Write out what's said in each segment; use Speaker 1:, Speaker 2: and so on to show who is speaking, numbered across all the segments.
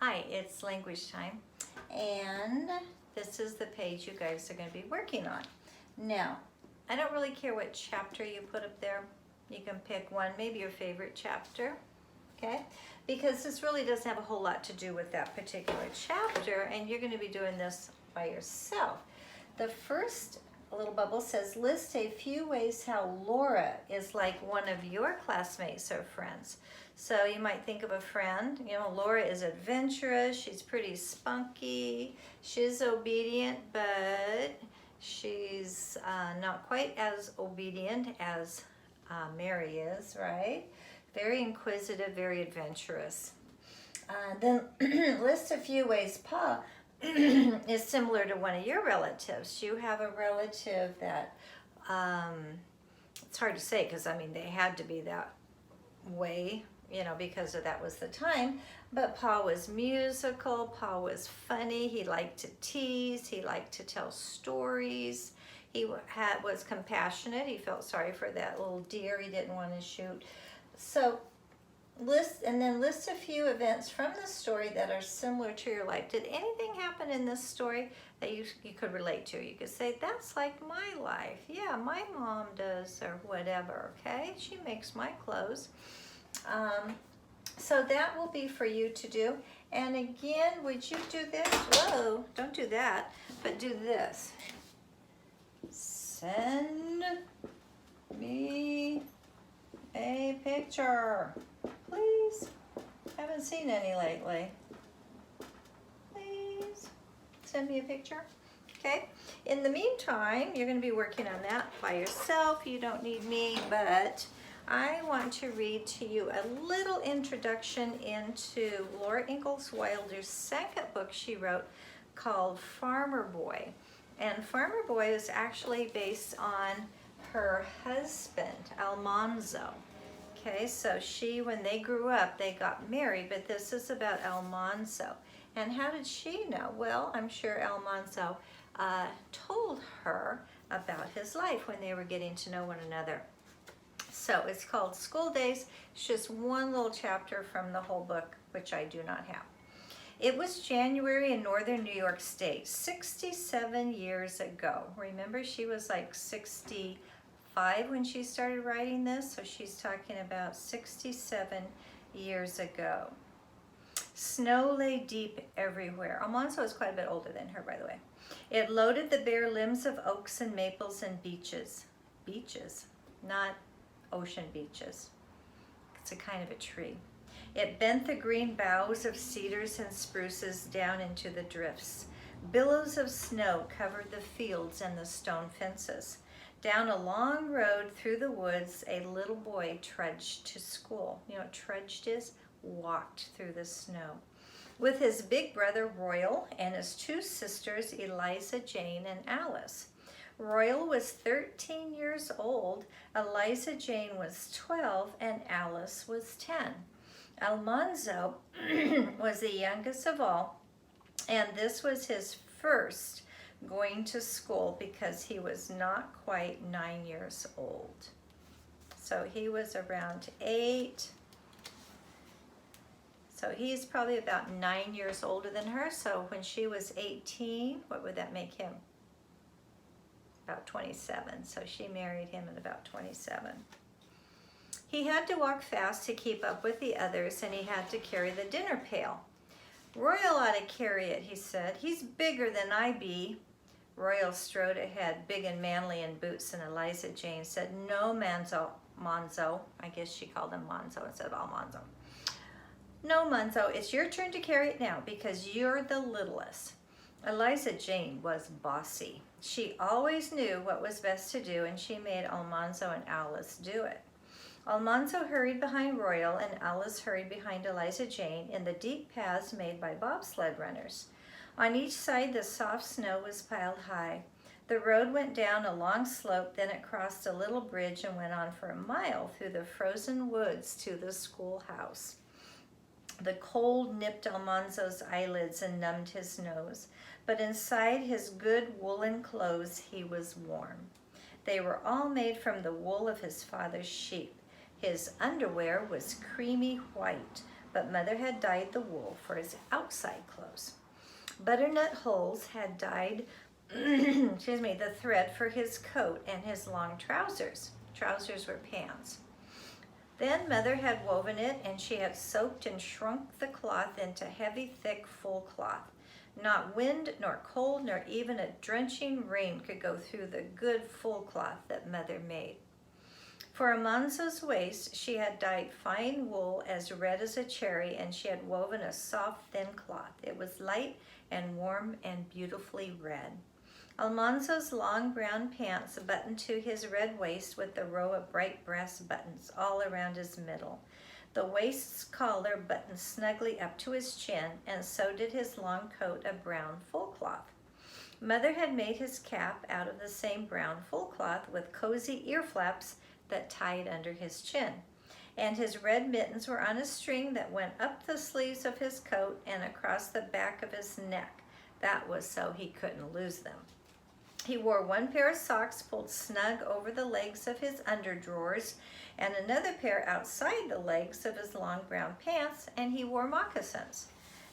Speaker 1: Hi, it's language time, and this is the page you guys are going to be working on. Now, I don't really care what chapter you put up there. You can pick one, maybe your favorite chapter, okay? Because this really doesn't have a whole lot to do with that particular chapter, and you're going to be doing this by yourself. The first little bubble says, list a few ways how Laura is like one of your classmates or friends. So you might think of a friend, Laura is adventurous, she's pretty spunky, she's obedient, but she's not quite as obedient as Mary is, right? Very inquisitive, very adventurous. Then list a few ways Pa is similar to one of your relatives. You have a relative that, it's hard to say because they had to be that way, because that was the time. But Pa was musical, Pa was funny, he liked to tease, he liked to tell stories. He was compassionate, he felt sorry for that little deer he didn't want to shoot. So list a few events from the story that are similar to your life. Did anything happen in this story that you could relate to? You could say, that's like my life. Yeah, my mom does, or whatever, okay? She makes my clothes. So that will be for you to do. And again, would you do this? Whoa, don't do that, but do this. Send me a picture, please. Haven't seen any lately. Please send me a picture. Okay. In the meantime, you're going to be working on that by yourself. You don't need me, but I want to read to you a little introduction into Laura Ingalls Wilder's second book she wrote called Farmer Boy. And Farmer Boy is actually based on her husband, Almanzo. Okay, so when they grew up, they got married, but this is about Almanzo. And how did she know? Well, I'm sure Almanzo told her about his life when they were getting to know one another. So it's called School Days. It's just one little chapter from the whole book, which I do not have. It was January in northern New York State, 67 years ago. Remember, she was like 65 when she started writing this, so she's talking about 67 years ago. Snow lay deep everywhere. Almanzo is quite a bit older than her, by the way. It loaded the bare limbs of oaks and maples and beeches. Beeches, not ocean beaches. It's a kind of a tree. It bent the green boughs of cedars and spruces down into the drifts. Billows of snow covered the fields and the stone fences. Down a long road through the woods, a little boy trudged to school. You know what trudged is? Walked through the snow. With his big brother Royal and his two sisters Eliza Jane and Alice. Royal was 13 years old, Eliza Jane was 12, and Alice was 10. Almanzo was the youngest of all, and this was his first going to school because he was not quite 9 years old. So he was around 8. So he's probably about 9 years older than her. So when she was 18, what would that make him? About 27. So she married him at about 27. He had to walk fast to keep up with the others, and he had to carry the dinner pail. Royal ought to carry it, he said. He's bigger than I be. Royal strode ahead, big and manly in boots, and Eliza Jane said, no, Monzo. I guess she called him Monzo instead of Almanzo. No, Monzo, it's your turn to carry it now because you're the littlest. Eliza Jane was bossy. She always knew what was best to do, and she made Almanzo and Alice do it. Almanzo hurried behind Royal, and Alice hurried behind Eliza Jane in the deep paths made by bobsled runners. On each side, the soft snow was piled high. The road went down a long slope, then it crossed a little bridge and went on for a mile through the frozen woods to the schoolhouse. The cold nipped Almanzo's eyelids and numbed his nose, but inside his good woolen clothes he was warm. They were all made from the wool of his father's sheep. His underwear was creamy white, but Mother had dyed the wool for his outside clothes. Butternut Holes had dyed excuse me, the thread for his coat and his long trousers. Trousers were pants. Then Mother had woven it, and she had soaked and shrunk the cloth into heavy, thick, full cloth. Not wind, nor cold, nor even a drenching rain could go through the good full cloth that Mother made. For Almanzo's waist, she had dyed fine wool as red as a cherry, and she had woven a soft, thin cloth. It was light and warm and beautifully red. Almanzo's long brown pants buttoned to his red waist with a row of bright brass buttons all around his middle. The waist's collar buttoned snugly up to his chin, and so did his long coat of brown full cloth. Mother had made his cap out of the same brown full cloth with cozy ear flaps that tied under his chin. And his red mittens were on a string that went up the sleeves of his coat and across the back of his neck. That was so he couldn't lose them. He wore one pair of socks pulled snug over the legs of his underdrawers and another pair outside the legs of his long brown pants, and he wore moccasins.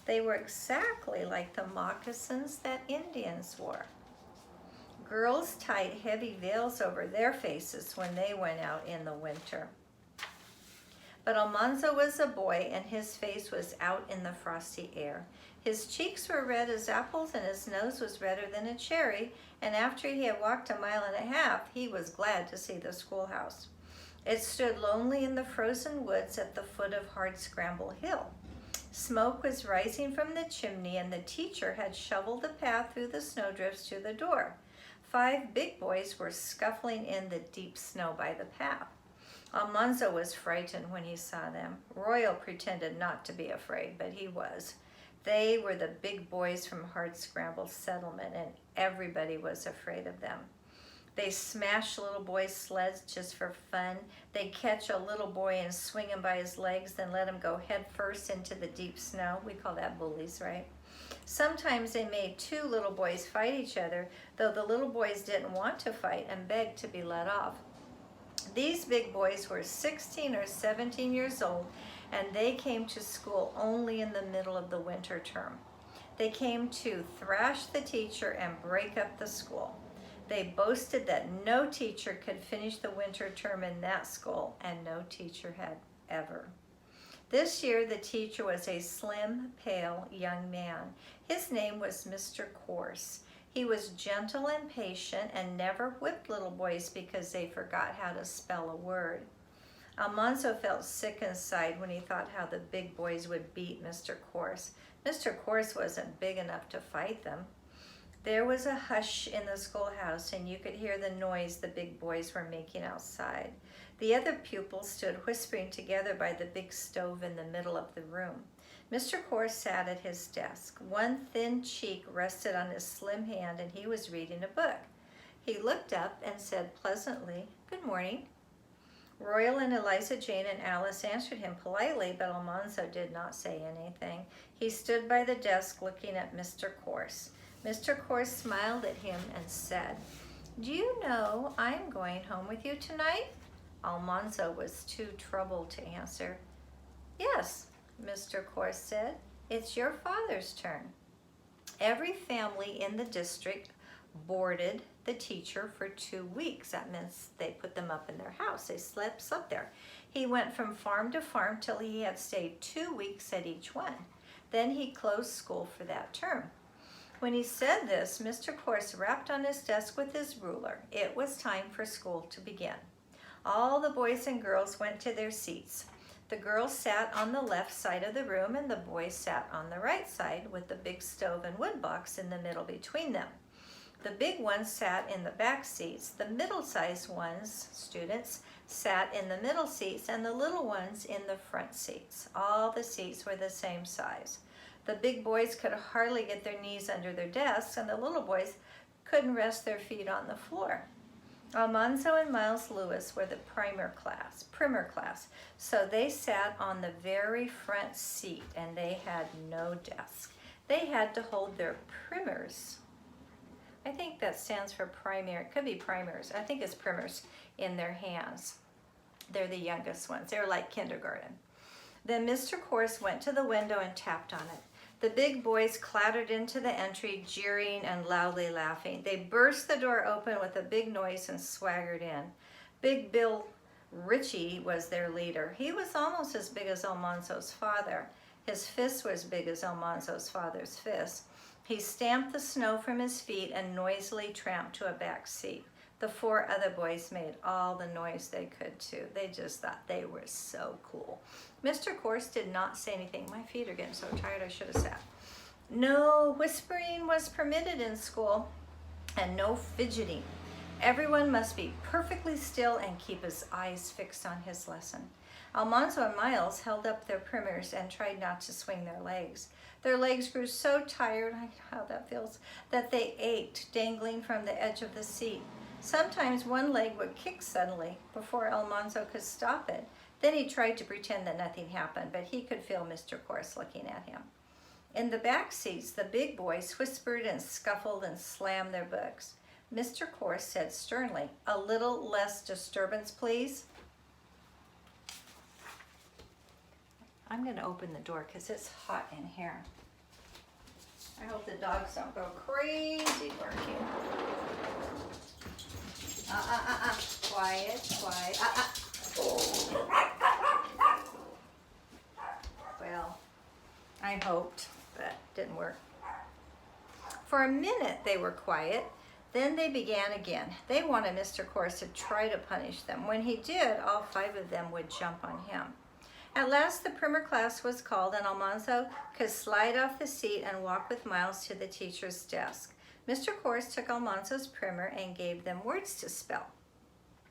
Speaker 1: They were exactly like the moccasins that Indians wore. Girls tied heavy veils over their faces when they went out in the winter. But Almanzo was a boy, and his face was out in the frosty air. His cheeks were red as apples, and his nose was redder than a cherry, and after he had walked 1.5 miles, he was glad to see the schoolhouse. It stood lonely in the frozen woods at the foot of Hardscramble Hill. Smoke was rising from the chimney, and the teacher had shoveled the path through the snowdrifts to the door. 5 big boys were scuffling in the deep snow by the path. Almanzo was frightened when he saw them. Royal pretended not to be afraid, but he was. They were the big boys from Hardscramble Settlement, and everybody was afraid of them. They smashed little boys' sleds just for fun. They'd catch a little boy and swing him by his legs, then let him go head first into the deep snow. We call that bullies, right? Sometimes they made 2 little boys fight each other, though the little boys didn't want to fight and begged to be let off. These big boys were 16 or 17 years old, and they came to school only in the middle of the winter term. They came to thrash the teacher and break up the school. They boasted that no teacher could finish the winter term in that school, and no teacher had ever. This year, the teacher was a slim, pale young man. His name was Mr. Course. He was gentle and patient and never whipped little boys because they forgot how to spell a word. Almanzo felt sick inside when he thought how the big boys would beat Mr. Course. Mr. Course wasn't big enough to fight them. There was a hush in the schoolhouse, and you could hear the noise the big boys were making outside. The other pupils stood whispering together by the big stove in the middle of the room. Mr. Course sat at his desk. One thin cheek rested on his slim hand, and he was reading a book. He looked up and said pleasantly, "Good morning." Royal and Eliza Jane and Alice answered him politely, but Almanzo did not say anything. He stood by the desk looking at Mr. Course. Mr. Course smiled at him and said, "Do you know I'm going home with you tonight?" Almanzo was too troubled to answer. "Yes," Mr. Course said, "it's your father's turn." Every family in the district boarded the teacher for 2 weeks. That means they put them up in their house. They slept there. He went from farm to farm till he had stayed 2 weeks at each one. Then he closed school for that term. When he said this, Mr. Course rapped on his desk with his ruler. It was time for school to begin. All the boys and girls went to their seats. The girls sat on the left side of the room, and the boys sat on the right side with the big stove and wood box in the middle between them. The big ones sat in the back seats. The middle-sized ones, students, sat in the middle seats, and the little ones in the front seats. All the seats were the same size. The big boys could hardly get their knees under their desks, and the little boys couldn't rest their feet on the floor. Almanzo and Miles Lewis were the primer class, so they sat on the very front seat, and they had no desk. They had to hold their primers. I think that stands for primary. It could be primers. I think it's primers in their hands. They're the youngest ones. They're like kindergarten. Then Mr. Corse went to the window and tapped on it. The big boys clattered into the entry, jeering and loudly laughing. They burst the door open with a big noise and swaggered in. Big Bill Ritchie was their leader. He was almost as big as Almanzo's father. His fists were as big as Almanzo's father's fists. He stamped the snow from his feet and noisily tramped to a back seat. The 4 other boys made all the noise they could too. They just thought they were so cool. Mr. Corse did not say anything. My feet are getting so tired I should have sat. No whispering was permitted in school, and no fidgeting. Everyone must be perfectly still and keep his eyes fixed on his lesson. Almanzo and Miles held up their primers and tried not to swing their legs. Their legs grew so tired, I know how that feels, that they ached, dangling from the edge of the seat. Sometimes one leg would kick suddenly before Almanzo could stop it. Then he tried to pretend that nothing happened, but he could feel Mr. Corse looking at him. In the back seats, the big boys whispered and scuffled and slammed their books. Mr. Corse said sternly, "A little less disturbance, please." I'm going to open the door because it's hot in here. I hope the dogs don't go crazy barking. Quiet, quiet. Well, I hoped, but didn't work. For a minute they were quiet. Then they began again. They wanted Mr. Corse to try to punish them. When he did, all 5 of them would jump on him. At last the primer class was called, and Almanzo could slide off the seat and walk with Miles to the teacher's desk. Mr. Corse took Almanzo's primer and gave them words to spell.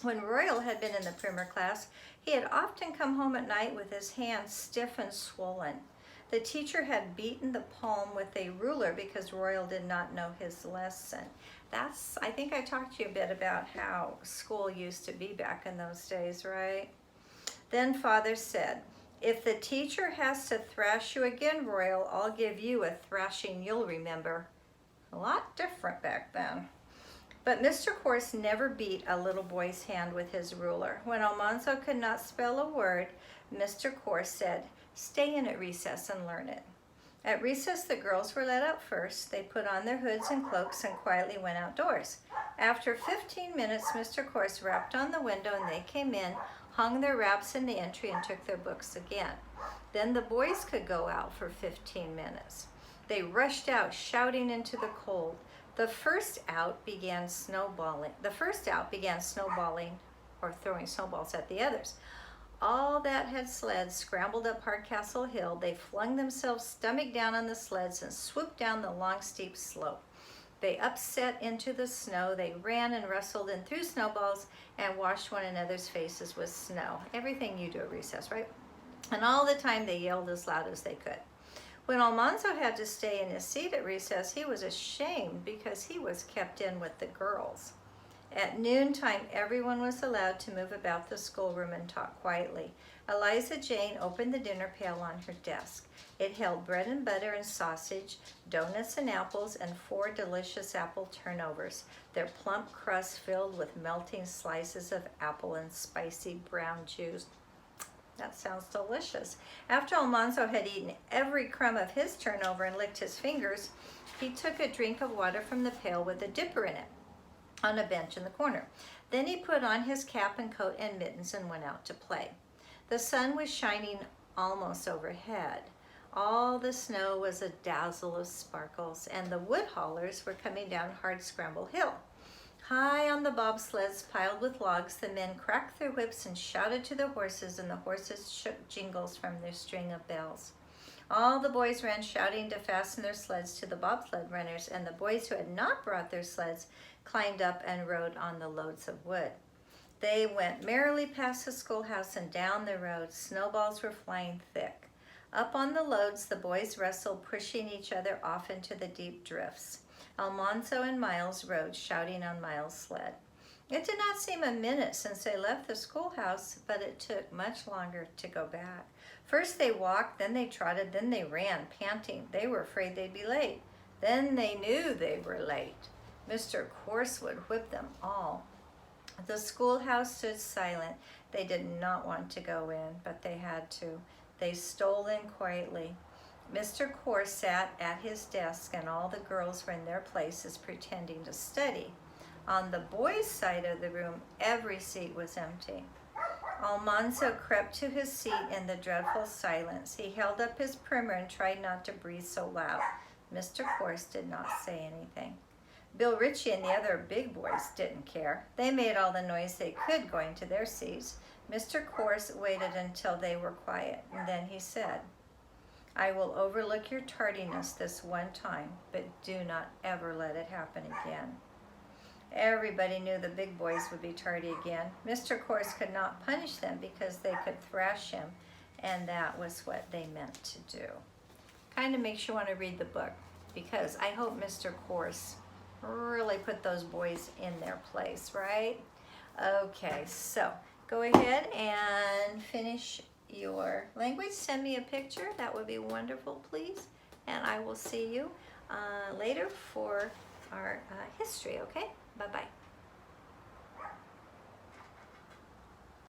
Speaker 1: When Royal had been in the primer class, he had often come home at night with his hands stiff and swollen. The teacher had beaten the palm with a ruler because Royal did not know his lesson. I think I talked to you a bit about how school used to be back in those days, right? Then Father said, "If the teacher has to thrash you again, Royal, I'll give you a thrashing you'll remember." A lot different back then. But Mr. Corse never beat a little boy's hand with his ruler. When Almanzo could not spell a word, Mr. Corse said, "Stay in at recess and learn it." At recess, the girls were let out first. They put on their hoods and cloaks and quietly went outdoors. After 15 minutes, Mr. Corse rapped on the window and they came in, hung their wraps in the entry, and took their books again. Then the boys could go out for 15 minutes. They rushed out, shouting into the cold. The first out began snowballing or throwing snowballs at the others. All that had sleds scrambled up Hardcastle Hill. They flung themselves stomach down on the sleds and swooped down the long, steep slope. They upset into the snow. They ran and wrestled and threw snowballs and washed one another's faces with snow. Everything you do at recess, right? And all the time they yelled as loud as they could. When Almanzo had to stay in his seat at recess, he was ashamed because he was kept in with the girls. At noontime, everyone was allowed to move about the schoolroom and talk quietly. Eliza Jane opened the dinner pail on her desk. It held bread and butter and sausage, donuts and apples, and 4 delicious apple turnovers, their plump crust filled with melting slices of apple and spicy brown juice. That sounds delicious. After Almanzo had eaten every crumb of his turnover and licked his fingers, he took a drink of water from the pail with a dipper in it on a bench in the corner. Then he put on his cap and coat and mittens and went out to play. The sun was shining almost overhead. All the snow was a dazzle of sparkles, and the wood haulers were coming down Hardscramble Hill. High on the bobsleds piled with logs, the men cracked their whips and shouted to their horses, and the horses shook jingles from their string of bells. All the boys ran shouting to fasten their sleds to the bobsled runners, and the boys who had not brought their sleds climbed up and rode on the loads of wood. They went merrily past the schoolhouse and down the road. Snowballs were flying thick. Up on the loads, the boys wrestled, pushing each other off into the deep drifts. Almanzo and Miles rode, shouting on Miles' sled. It did not seem a minute since they left the schoolhouse, but it took much longer to go back. First they walked, then they trotted, then they ran, panting. They were afraid they'd be late. Then they knew they were late. Mr. Corse would whip them all. The schoolhouse stood silent. They did not want to go in, but they had to. They stole in quietly. Mr. Core sat at his desk and all the girls were in their places pretending to study. On the boys' side of the room, every seat was empty. Almanzo crept to his seat in the dreadful silence. He held up his primer and tried not to breathe so loud. Mr. Corse did not say anything. Bill Ritchie and the other big boys didn't care. They made all the noise they could going to their seats. Mr. Corse waited until they were quiet, and then he said, "I will overlook your tardiness this one time, but do not ever let it happen again." Everybody knew the big boys would be tardy again. Mr. Corse could not punish them because they could thrash him, and that was what they meant to do. Kind of makes you want to read the book, because I hope Mr. Corse really put those boys in their place, right? Okay, so go ahead and finish your language. Send me a picture. That would be wonderful, please. And I will see you later for our history, okay? Bye-bye.